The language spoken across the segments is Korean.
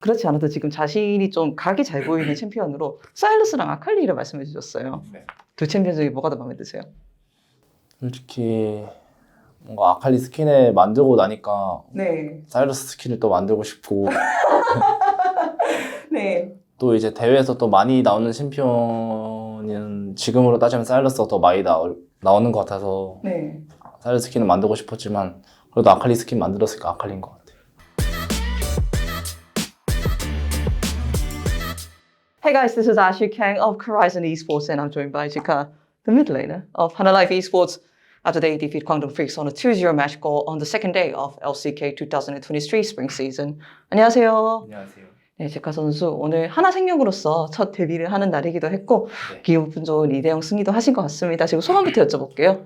그렇지 않아도 지금 자신이 좀 각이 잘 보이는 챔피언으로 사일러스랑 아칼리를 말씀해 주셨어요. 네. 두 챔피언 중에 뭐가 더 마음에 드세요? 솔직히 뭔가 아칼리 스킨을 만들고 나니까 네. 사이러스 스킨을 또 만들고 싶고 네. 또 이제 대회에서 또 많이 나오는 챔피언은 지금으로 따지면 사이러스가 더 많이 나오는 것 같아서 네. 사이러스 스킨을 만들고 싶었지만 그래도 아칼리 스킨 만들었으니까 아칼리인 것 같아요. Hey guys, this is Ashley Kang of Horizon Esports and I'm joined by Jika, the mid laner of Hana Life Esports. After they defeat Guangdong Freaks on a 2-0 match goal on the second day of LCK 2023 spring season. 안녕하세요. 안녕하세요. 네, 제카 선수 오늘 하나생명으로서 첫 데뷔를 하는 날이기도 했고 네. 기분 좋은 2대0 승리도 하신 것 같습니다. 지금 소감부터 여쭤볼게요.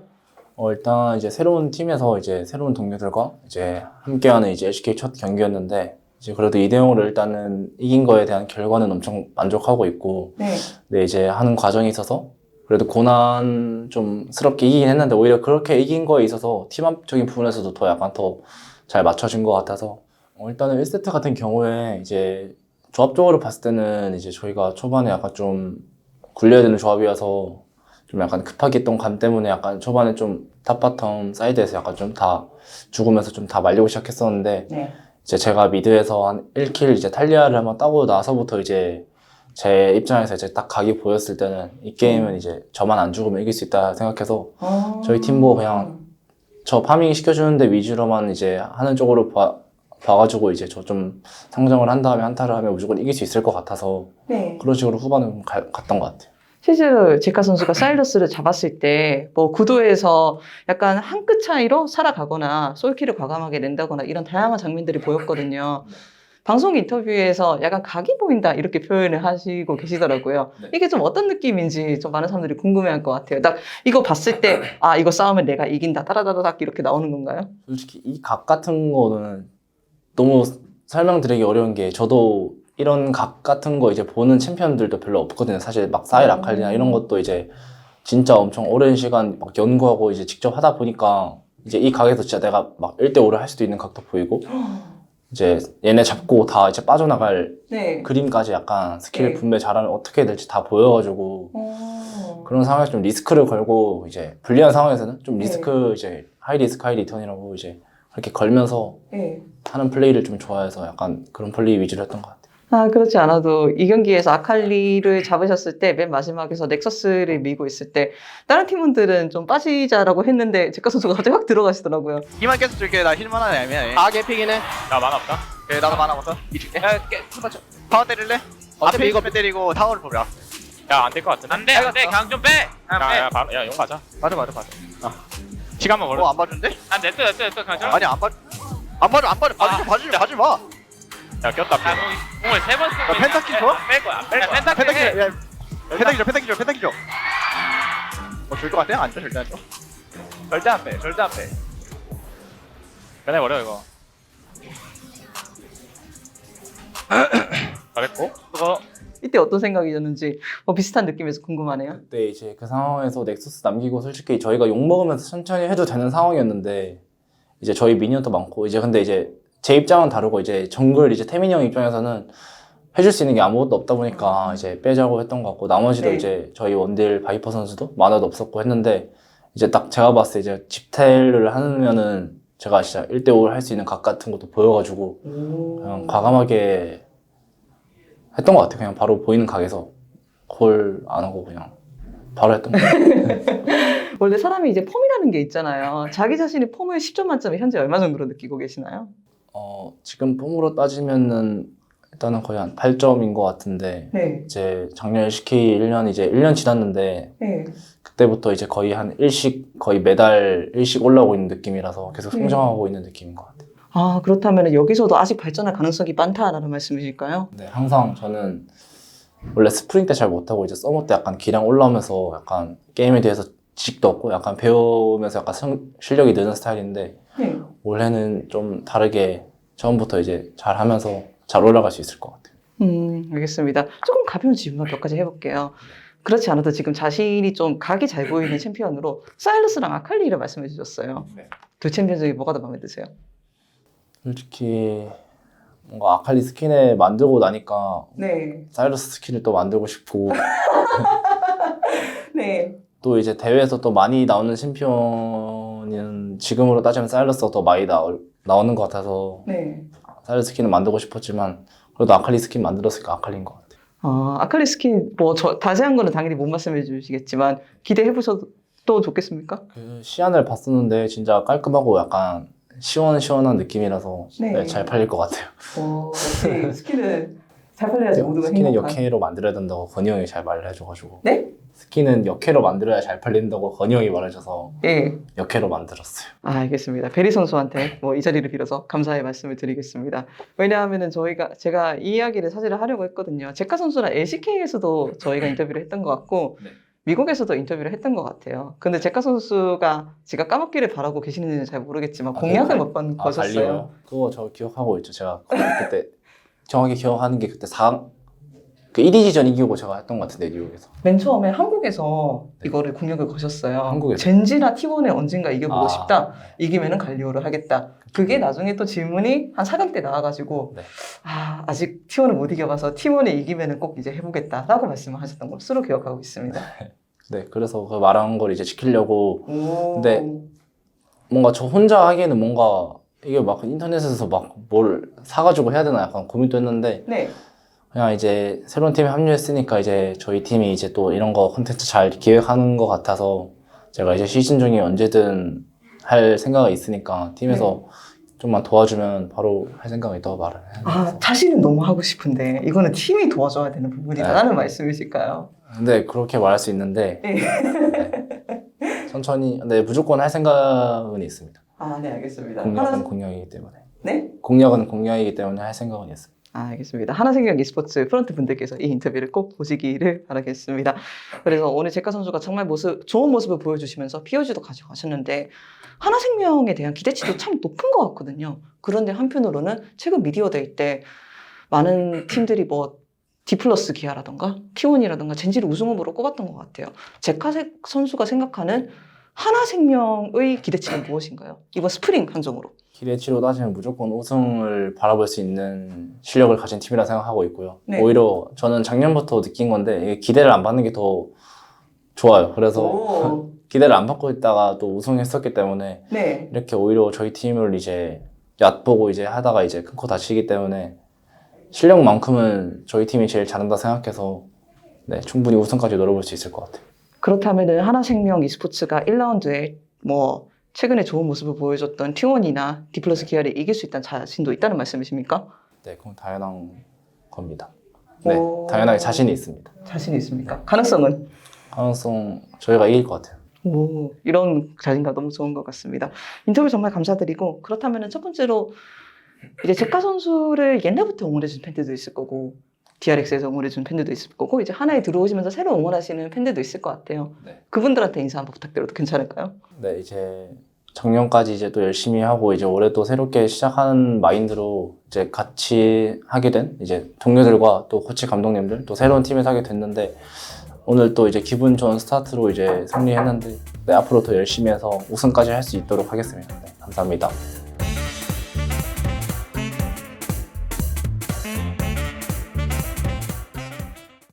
일단 이제 새로운 팀에서 이제 새로운 동료들과 이제 함께하는 이제 LCK 첫 경기였는데 이제 그래도 2대0으로 일단은 이긴 거에 대한 결과는 엄청 만족하고 있고 네. 네, 이제 하는 과정에 있어서 그래도 고난 좀 스럽게 이기긴 했는데 오히려 그렇게 이긴 거에 있어서 팀업적인 부분에서도 더 약간 더 잘 맞춰진 것 같아서 일단은 1세트 같은 경우에 이제 조합적으로 봤을 때는 이제 저희가 초반에 약간 좀 굴려야 되는 조합이어서 좀 약간 급하게 했던 감 때문에 약간 초반에 좀 탑바텀 사이드에서 약간 좀 다 죽으면서 좀 다 말리고 시작했었는데 네. 이제 제가 미드에서 한 1킬 이제 탈리아를 한번 따고 나서부터 이제 제 입장에서 이제 딱 각이 보였을 때는 이 게임은 이제 저만 안 죽으면 이길 수 있다 생각해서 저희 팀도 그냥 저 파밍 시켜주는데 위주로만 이제 하는 쪽으로 봐가지고 이제 저 좀 상정을 한 다음에 한타를 하면 무조건 이길 수 있을 것 같아서 네. 그런 식으로 후반은 갔던 것 같아요. 실제로 제카 선수가 사일러스를 잡았을 때 뭐 구도에서 약간 한 끗 차이로 살아가거나 솔킬을 과감하게 낸다거나 이런 다양한 장면들이 보였거든요. 방송 인터뷰에서 약간 각이 보인다 이렇게 표현을 하시고 계시더라고요. 네. 이게 좀 어떤 느낌인지 좀 많은 사람들이 궁금해할 것 같아요. 딱 이거 봤을 때 아 이거 싸우면 내가 이긴다 따라다다닥 이렇게 나오는 건가요? 솔직히 이 각 같은 거는 너무 설명드리기 어려운 게 저도 이런 각 같은 거 이제 보는 챔피언들도 별로 없거든요. 사실 막 사일 아칼리나 이런 것도 이제 진짜 엄청 오랜 시간 막 연구하고 이제 직접 하다 보니까 이제 이 각에서 진짜 내가 막 1대5를 할 수도 있는 각도 보이고 이제 얘네 잡고 다 이제 빠져나갈 네. 그림까지 약간 스킬 네. 분배 잘하면 어떻게 해야 될지 다 보여가지고 오. 그런 상황에서 좀 리스크를 걸고 이제 불리한 상황에서는 좀 네. 리스크 이제 하이 리스크 하이 리턴이라고 이제 그렇게 걸면서 네. 하는 플레이를 좀 좋아해서 약간 그런 플레이 위주로 했던 것 같아요. 아, 그렇지 않아도 이 경기에서 아칼리를 잡으셨을 때 맨 마지막에서 넥서스를 밀고 있을 때 다른 팀원들은 좀 빠지자라고 했는데 제카 선수가 갑자기 확 들어가시더라고요. 힘만 계속 줄게. 나 힐만 하나 애매해. 아 개피긴 해. 나 만화 없다. 그래, 나도 만화 없어. 이 줄게. 야, 맞죠. 타워 때릴래? 어차피 앞에 이거 이거 때리고 타워를 보자. 야, 안 될 것 같은데? 안돼 안돼 그냥 좀 빼. 그냥 빼. 야, 바로, 야, 용 가자. 맞아, 맞아, 맞아. 시간만 벌어. 안 봐준대? 안 돼, 또 그냥 좀. 아니, 안 봐. 안 봐줘, 안 봐줘. 봐주지 마. 야, 꼈다. 야, 공을 세번 쓰고. 야, 펜타킬 좋아? 뺄 거야. 뺄 거야. 펜타킬, 해. 야, 펜타킬 줘. 줄 것 같아? 안 줘, 절대 안 줘. 절대 안 빼. 변해버려, 이거. 잘했고. 그거, 이때 어떤 생각이셨는지 비슷한 느낌에서 궁금하네요. 그때 이제 그 상황에서 넥서스 남기고 솔직히 저희가 욕 먹으면서 천천히 해도 되는 상황이었는데 이제 저희 미니언도 많고 이제 근데 이제 제 입장은 다르고 이제 정글 이제 태민이 형 입장에서는 해줄 수 있는 게 아무것도 없다 보니까 이제 빼자고 했던 것 같고 나머지도 네. 이제 저희 원딜 바이퍼 선수도 만화도 없었고 했는데 이제 딱 제가 봤을 때 이제 집텔을 하면은 제가 진짜 1대5를 할 수 있는 각 같은 것도 보여가지고 그냥 과감하게 했던 것 같아요. 그냥 바로 보이는 각에서 콜 안 하고 그냥 바로 했던 것 같아요. 원래 사람이 이제 폼이라는 게 있잖아요. 자기 자신이 폼을 10점 만점에 현재 얼마 정도로 느끼고 계시나요? 지금 폼으로 따지면은 일단은 거의 한 8점인 것 같은데 네. 이제 작년 LCK 1년 이제 1년 지났는데 네. 그때부터 이제 거의 한 일씩 거의 매달 일씩 올라오고 있는 느낌이라서 계속 성장하고 있는 느낌인 것 같아요. 아, 그렇다면 여기서도 아직 발전할 가능성이 많다라는 말씀이실까요? 네, 항상 저는 원래 스프링 때 잘 못하고 이제 서머 때 약간 기량 올라오면서 약간 게임에 대해서 지식도 없고 약간 배우면서 약간 실력이 느는 스타일인데 네. 올해는 좀 다르게 처음부터 이제 잘 하면서 잘 올라갈 수 있을 것 같아요. 알겠습니다. 조금 가벼운 질문 몇 가지 해볼게요. 그렇지 않아도 지금 자신이 좀 각이 잘 보이는 챔피언으로 사일러스랑 아칼리를 말씀해 주셨어요. 네. 두 챔피언 중에 뭐가 더 마음에 드세요? 솔직히 뭔가 아칼리 스킨을 만들고 나니까 네. 사이러스 스킨을 또 만들고 싶고 네. 또 이제 대회에서 또 많이 나오는 챔피언은 지금으로 따지면 사이러스가 더 많이 나오는 것 같아서 네. 사이러스 스킨을 만들고 싶었지만 그래도 아칼리 스킨 만들었으니까 아칼리인 것 같아요. 아칼리 스킨 자세한 거는 당연히 못 말씀해 주시겠지만 기대해 보셔도 좋겠습니까? 그 시안을 봤었는데 진짜 깔끔하고 약간 시원시원한 느낌이라서 네. 네, 잘 팔릴 것 같아요. 역시 스킨은 잘 팔려야지 모두가 스킨은 행복한. 역회로 만들어야 된다고 건희 형이 잘 말을 해줘가지고 네? 스킨은 역회로 만들어야 잘 팔린다고 건희 형이 말해줘서 예. 역회로 만들었어요. 알겠습니다. 베리 선수한테 이 자리를 빌어서 감사의 말씀을 드리겠습니다. 왜냐하면은 제가 이 이야기를 사실을 하려고 했거든요. 제카 선수랑 LCK에서도 저희가 인터뷰를 했던 것 같고 네. 미국에서도 인터뷰를 했던 것 같아요. 근데 제카 선수가 제가 까먹기를 바라고 계시는지는 잘 모르겠지만 공약을 몇 번 거셨어요. 달리고요? 그거 저 기억하고 있죠. 제가 그때 정확히 기억하는 게 그때 1위지전 이기고 제가 했던 것 같은데 뉴욕에서. 맨 처음에 한국에서 네. 이거를 공약을 거셨어요. 한국에서? 젠지나 T1에 언젠가 이겨보고 싶다. 네. 이기면은 갈리오를 하겠다. 그게 나중에 또 질문이 한 4강 때 나와가지고 네. 아직 T1을 못 이겨봐서 T1에 이기면은 꼭 이제 해보겠다라고 말씀을 하셨던 것으로 기억하고 있습니다. 네, 그래서 그 말한 걸 이제 지키려고 오. 근데 뭔가 저 혼자 하기에는 뭔가 이게 막 인터넷에서 막 뭘 사가지고 해야 되나 약간 고민도 했는데 네. 그냥 이제 새로운 팀에 합류했으니까 이제 저희 팀이 이제 또 이런 거 콘텐츠 잘 기획하는 것 같아서 제가 이제 시즌 중에 언제든 할 생각이 있으니까 팀에서 좀만 도와주면 바로 할 생각이 있다고 말을 해요. 자신은 너무 하고 싶은데 이거는 팀이 도와줘야 되는 부분이다라는 말씀이실까요? 근데 그렇게 말할 수 있는데 네. 네. 천천히 근데 무조건 할 생각은 있습니다. 네, 알겠습니다. 공략은 공략이기 때문에 네? 공략은 공략이기 때문에 할 생각은 있습니다. 알겠습니다. 하나생명 e스포츠 프런트 분들께서 이 인터뷰를 꼭 보시기를 바라겠습니다. 그래서 오늘 제카 선수가 정말 좋은 모습을 보여주시면서 POG도 가져가셨는데 하나생명에 대한 기대치도 참 높은 것 같거든요. 그런데 한편으로는 최근 미디어데이 때 많은 팀들이 디플러스 기아라던가 T1이라던가 젠지를 우승 후보로 꼽았던 것 같아요. 제카 선수가 생각하는 하나생명의 기대치는 무엇인가요? 이번 스프링 한정으로. 기대치로 따지면 무조건 우승을 바라볼 수 있는 실력을 가진 팀이라 생각하고 있고요. 네. 오히려 저는 작년부터 느낀 건데 이게 기대를 안 받는 게 더 좋아요. 그래서 오. 기대를 안 받고 있다가 또 우승했었기 때문에 네. 이렇게 오히려 저희 팀을 이제 얕보고 이제 하다가 이제 큰 코 다치기 때문에 실력만큼은 저희 팀이 제일 잘한다 생각해서 네, 충분히 우승까지 노려볼 수 있을 것 같아요. 그렇다면은 하나생명 e스포츠가 1라운드에 최근에 좋은 모습을 보여줬던 T1이나 디플러스 기아를 이길 수 있다는 자신도 있다는 말씀이십니까? 네, 그건 당연한 겁니다. 네, 오. 당연하게 자신이 있습니다. 자신이 있습니까? 가능성은? 가능성 저희가 이길 것 같아요. 이런 자신감 너무 좋은 것 같습니다. 인터뷰 정말 감사드리고 그렇다면은 첫 번째로 이제 제카 선수를 옛날부터 응원해준 팬들도 있을 거고 DRX에서 응원해준 팬들도 있을 거고 이제 하나에 들어오시면서 새로 응원하시는 팬들도 있을 것 같아요. 네. 그분들한테 인사 한번 부탁드려도 괜찮을까요? 네, 이제 작년까지 이제 또 열심히 하고 이제 올해 또 새롭게 시작하는 마인드로 이제 같이 하게 된 이제 동료들과 또 코치 감독님들 또 새로운 팀에서 하게 됐는데 오늘 또 이제 기분 좋은 스타트로 이제 승리했는데 네, 앞으로 더 열심히 해서 우승까지 할 수 있도록 하겠습니다. 네, 감사합니다.